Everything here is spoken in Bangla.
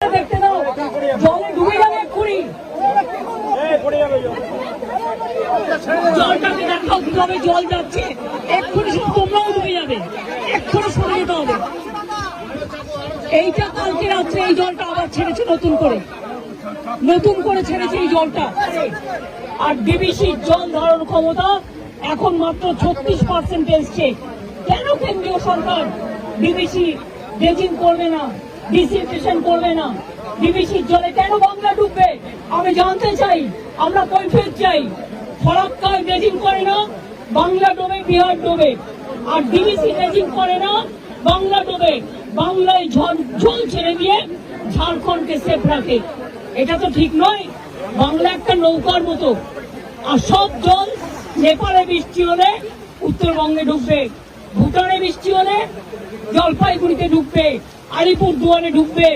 দেখতে দাও, জলে ডুবে যাবে এক্ষুনি। জলটাকে দেখাও কিভাবে জল যাচ্ছে, এক্ষুনি শুধু তোমরাও ডুবে যাবে, এক্ষুনি সরে যেতে হবে। এইটা কালকে রাত্রে এই জলটা আবার ছেড়েছে নতুন করে ছেড়েছে এই জলটা। আর ডিবিসির জল ধারণ ক্ষমতা এখন মাত্র 36% এসছে। কেন কেন্দ্রীয় সরকার ডিবিসি ড্রেজিং করবে না, ডিসিলটেশন করবে না? ডিবিসির জলে কেন বাংলা ডুববে আমি জানতে চাই, আমরা কৈফিয়ত চাই। ফরাক্কায় ড্রেজিং করে না, বাংলা ডোবে, বিহার ডোবে। আর ডিবিসি ড্রেজিং করে না, বাংলা ডোবে। বাংলায় জল ছেড়ে দিয়ে ঝাড়খণ্ডকে সেফ রাখে। এটা তো ঠিক নয়। বাংলা একটা নৌকার মতো, আর সব জল নেপালে বৃষ্টি হলে উত্তরবঙ্গে ঢুকবে, ভুটানে বৃষ্টি হলে জলপাইগুড়িতে ঢুকবে, আলিপুরদুয়ারে ঢুকবে,